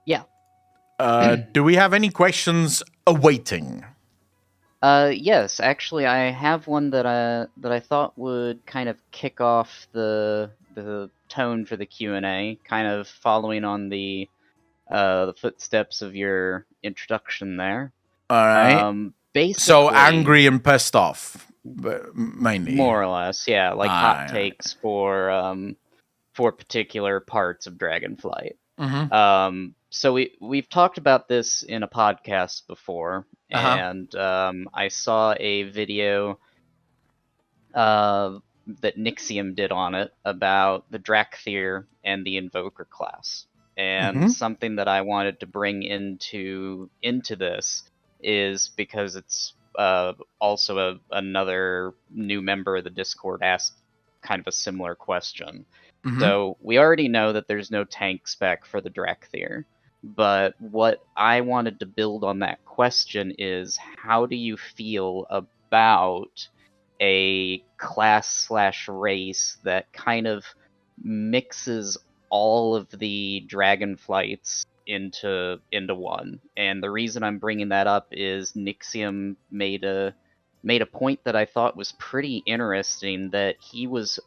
Yeah. Do we have any questions awaiting? Yes, actually, I have one that I thought would kind of kick off the tone for the Q&A, kind of following on the footsteps of your introduction there. All right. So Basically, angry and pissed off, mainly. more or less, yeah, like hot All takes for particular parts of Dragonflight. right. So we've talked about this in a podcast before, Uh-huh. and I saw a video uh, that Nixium did on it about the Dracthyr and the Invoker class. And Mm-hmm. something that I wanted to bring into this is because it's also another new member of the Discord asked kind of a similar question. Mm-hmm. So we already know that there's no tank spec for the Dracthyr, but what I wanted to build on that question is how do you feel about a class slash race that kind of mixes all of the dragonflights into one. And the reason I'm bringing that up is Nixium made a point that I thought was pretty interesting, that he was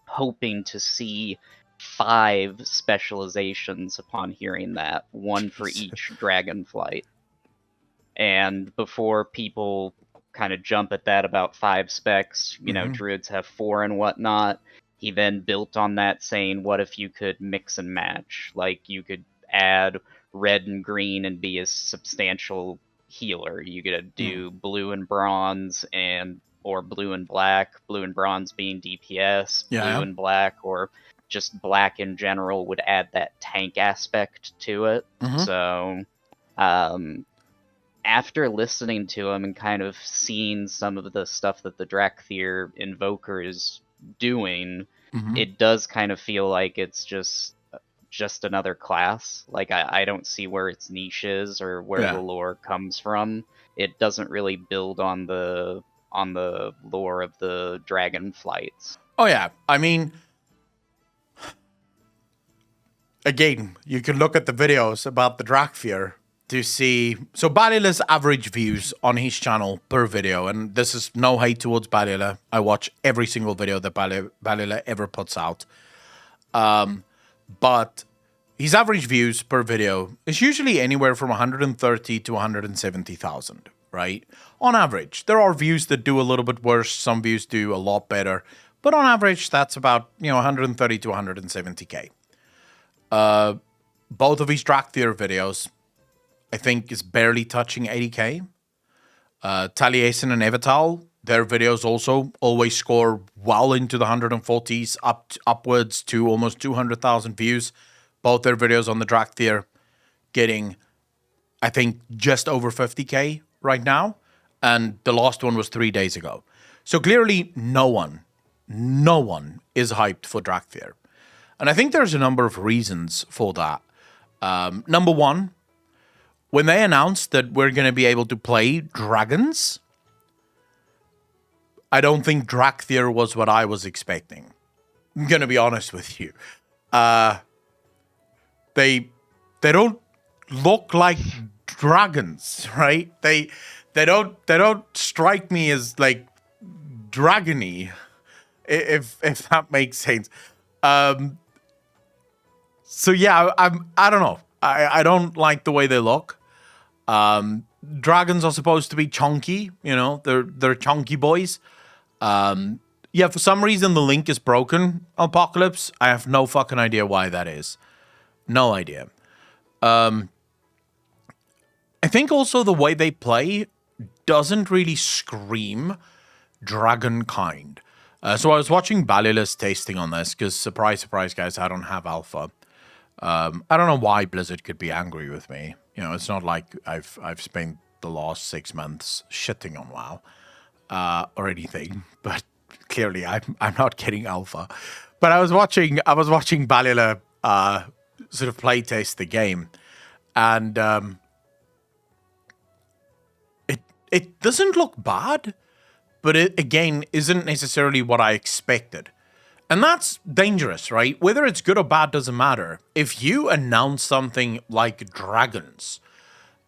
hoping to see 5 specializations upon hearing that, one for each dragonflight. And before people kind of jump at that about 5 specs, druids have 4 and whatnot, he then built on that saying, what if you could mix and match? Like, you could add red and green and be a substantial healer. You could do blue and bronze or blue and black, blue and bronze being DPS, blue Yeah. and black, or just black in general would add that tank aspect to it. Mm-hmm. So, after listening to him and kind of seeing some of the stuff that the Dracthyr Invoker is doing, Mm-hmm. it does kind of feel like it's just another class. Like, I don't see where its niche is or where Yeah. the lore comes from. It doesn't really build on the lore of the dragon flights. Oh yeah. I mean, again, you can look at the videos about the Dracthyr to see. So Balila's average views on his channel per video, and this is no hate towards Balila. I watch every single video that Balila ever puts out. But his average views per video is usually anywhere from 130 to 170,000, right? On average. There are views that do a little bit worse, some views do a lot better, but on average, that's about 130 to 170k. Both of his Dracthyr videos, I think, is barely touching 80k. Taliesin and Evital, their videos also always score well into the 140s, upwards to almost 200,000 views. Both their videos on the Dracthyr getting, I think, just over 50k right now. And the last one was 3 days ago. So clearly no one is hyped for Dracthyr. And I think there's a number of reasons for that. Number one, when they announced that we're going to be able to play dragons, I don't think Dracthyr was what I was expecting. I'm going to be honest with you. They don't look like dragons, right? They don't strike me as like dragony, if that makes sense. So yeah, I don't know. I don't like the way they look. Dragons are supposed to be chunky, they're chunky boys. Yeah, for some reason the link is broken, Apocalypse. I have no fucking idea why that is. No idea. I think also the way they play doesn't really scream dragon kind. So I was watching Balila's tasting on this because surprise, surprise, guys, I don't have alpha. I don't know why Blizzard could be angry with me. It's not like I've spent the last 6 months shitting on WoW or anything, but clearly I'm not getting alpha. But I was watching Balila sort of play test the game, and it doesn't look bad, but it again isn't necessarily what I expected. And that's dangerous, right? Whether it's good or bad doesn't matter. If you announce something like dragons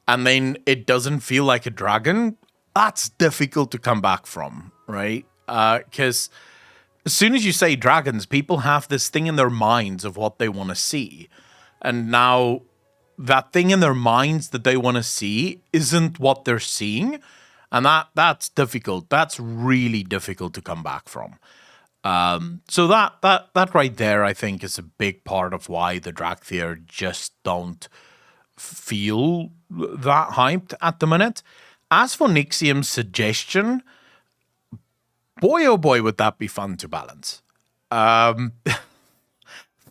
and then it doesn't feel like a dragon, that's difficult to come back from, right? Because as soon as you say dragons, people have this thing in their minds of what they want to see. And now that thing in their minds that they want to see isn't what they're seeing. And that's difficult. That's really difficult to come back from. So that right there, I think, is a big part of why the Drakthyr just don't feel that hyped at the minute. As for Nixium's suggestion, boy oh boy, would that be fun to balance.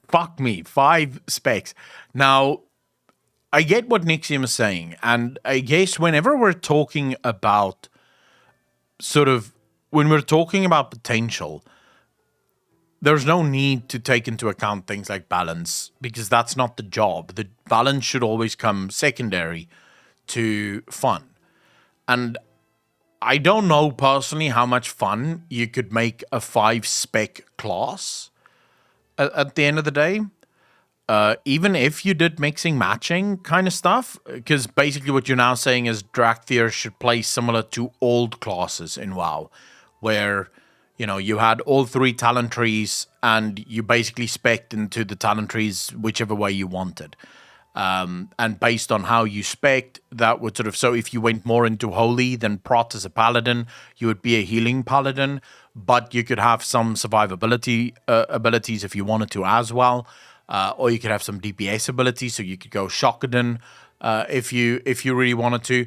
Fuck me, 5 specs. Now, I get what Nixium is saying, and I guess whenever we're talking about when we're talking about potential, there's no need to take into account things like balance because that's not the job. The balance should always come secondary to fun. And I don't know personally how much fun you could make a 5 spec class at the end of the day. Even if you did mixing matching kind of stuff, because basically what you're now saying is Drakthyr should play similar to old classes in WoW, where you had all 3 talent trees and you basically spec'd into the talent trees whichever way you wanted. And based on how you spec'd, that would so if you went more into Holy than Prot as a Paladin, you would be a healing Paladin, but you could have some survivability abilities if you wanted to as well. Or you could have some DPS abilities, so you could go Shockedon if you really wanted to,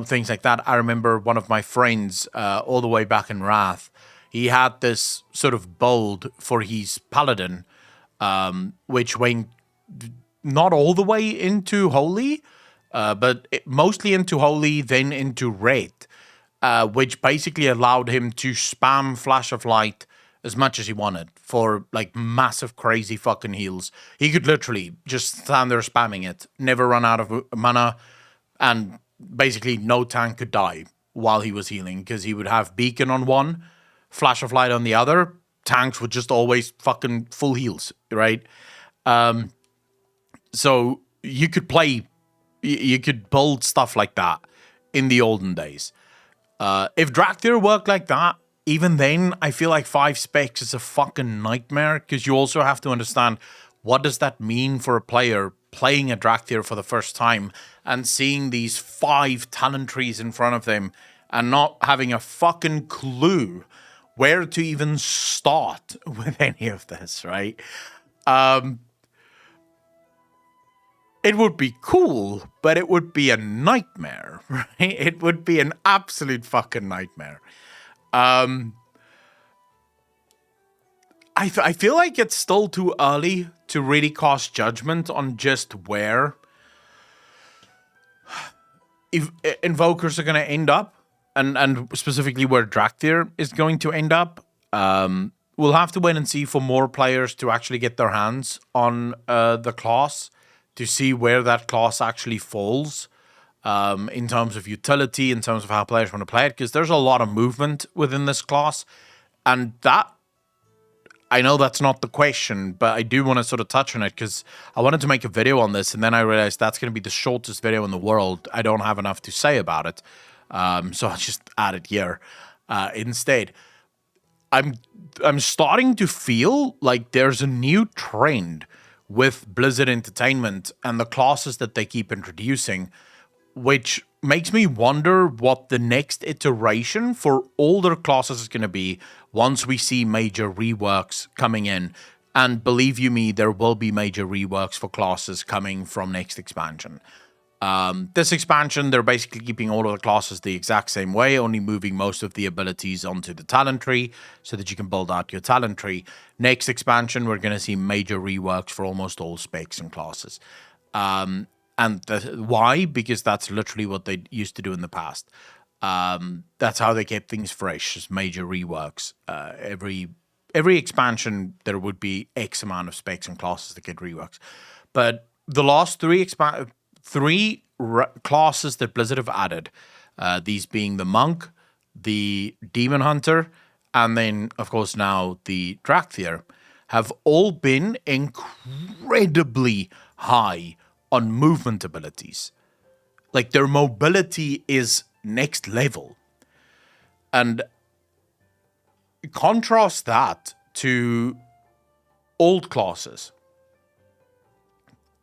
things like that. I remember one of my friends all the way back in Wrath, he had this sort of build for his Paladin, which went not all the way into Holy, but mostly into Holy, then into Red, which basically allowed him to spam Flash of Light as much as he wanted for like massive crazy fucking heals. He could literally just stand there spamming it, never run out of mana, and basically no tank could die while he was healing because he would have Beacon on one, Flash of Light on the other. Tanks would just always fucking full heals, right? So you could build stuff like that in the olden days. If Drakthyr worked like that, even then, I feel like 5 specs is a fucking nightmare because you also have to understand what does that mean for a player playing a Drakthyr for the first time and seeing these 5 talent trees in front of them and not having a fucking clue where to even start with any of this, right? It would be cool, but it would be a nightmare, right? It would be an absolute fucking nightmare. I feel like it's still too early to really cast judgment on just where invokers are going to end up, and specifically where Drakthyr is going to end up. We'll have to wait and see for more players to actually get their hands on the class to see where that class actually falls. In terms of utility, in terms of how players want to play it, because there's a lot of movement within this class, and that, I know that's not the question, but I do want to sort of touch on it, because I wanted to make a video on this, and then I realized that's going to be the shortest video in the world. I don't have enough to say about it, so I'll just add it here instead. I'm starting to feel like there's a new trend with Blizzard Entertainment and the classes that they keep introducing, which makes me wonder what the next iteration for older classes is going to be once we see major reworks coming in. And believe you me, there will be major reworks for classes coming from next expansion. This expansion, they're basically keeping all of the classes the exact same way, only moving most of the abilities onto the talent tree so that you can build out your talent tree. Next expansion, we're going to see major reworks for almost all specs and classes. Why? Because that's literally what they used to do in the past. That's how they kept things fresh, just major reworks. Every expansion, there would be X amount of specs and classes that get reworks. But the last three classes that Blizzard have added, these being the Monk, the Demon Hunter, and then, of course, now the Drakthyr, have all been incredibly high on movement abilities. Like, their mobility is next level. And contrast that to old classes.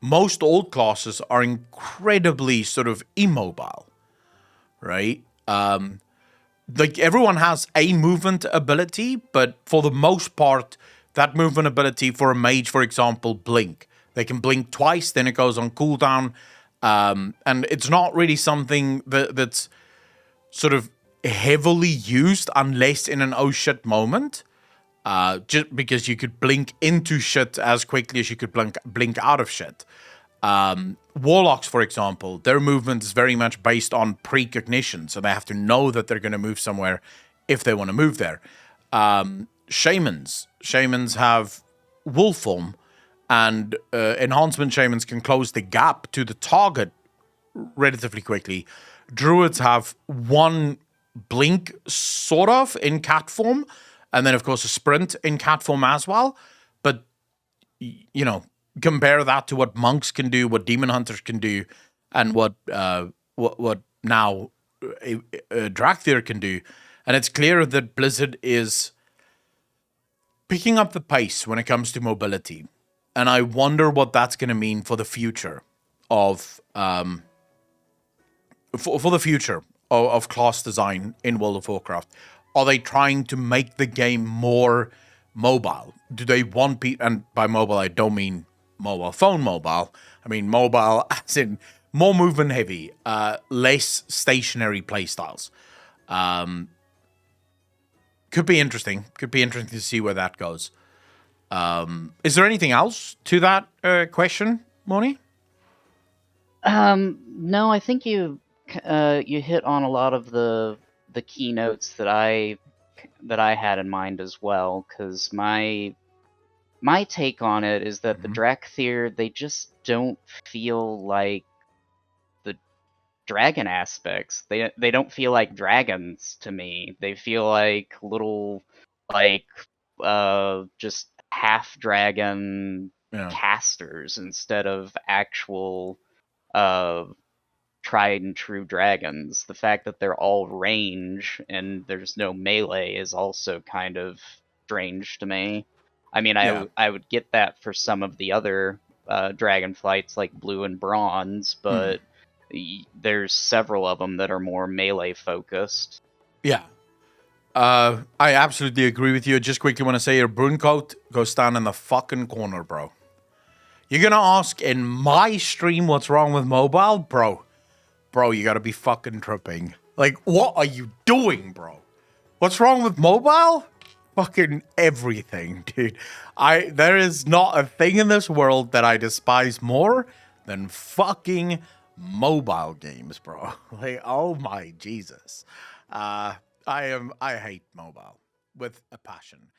Most old classes are incredibly sort of immobile, right? Like, everyone has a movement ability, but for the most part, that movement ability for a mage, for example, blink. They can blink twice, then it goes on cooldown. And it's not really something that's sort of heavily used unless in an oh shit moment. Just because you could blink into shit as quickly as you could blink out of shit. Warlocks, for example, their movement is very much based on precognition, so they have to know that they're going to move somewhere if they want to move there. Shamans have wolf form, and enhancement shamans can close the gap to the target relatively quickly. Druids have one blink, sort of, in cat form, and then, of course, a sprint in cat form as well. But, you know, compare that to what monks can do, what demon hunters can do, and what now Dracthyr can do. And it's clear that Blizzard is picking up the pace when it comes to mobility. And I wonder what that's going to mean for the future of for the future of class design in World of Warcraft. Are they trying to make the game more mobile? Do they want people, and by mobile I don't mean mobile phone mobile, I mean mobile as in more movement heavy, less stationary playstyles. Could be interesting to see where that goes. Is there anything else to that question, Moni? No, I think you hit on a lot of the keynotes that I had in mind as well, because my take on it is that the Drakthyr, they just don't feel like the dragon aspects. They don't feel like dragons to me. They feel like little, like, just half dragon casters instead of actual tried and true dragons. The fact that they're all range and there's no melee is also kind of strange to me. I mean, I would get that for some of the other dragonflights like blue and bronze, but there's several of them that are more melee focused. Yeah. I absolutely agree with you. I just quickly want to say, your Brooncoat, go stand in the fucking corner, bro. You're gonna ask in my stream what's wrong with mobile? Bro, you gotta be fucking tripping. Like, what are you doing, bro? What's wrong with mobile? Fucking everything, dude. There is not a thing in this world that I despise more than fucking mobile games, bro. Like, oh my Jesus. I hate mobile with a passion.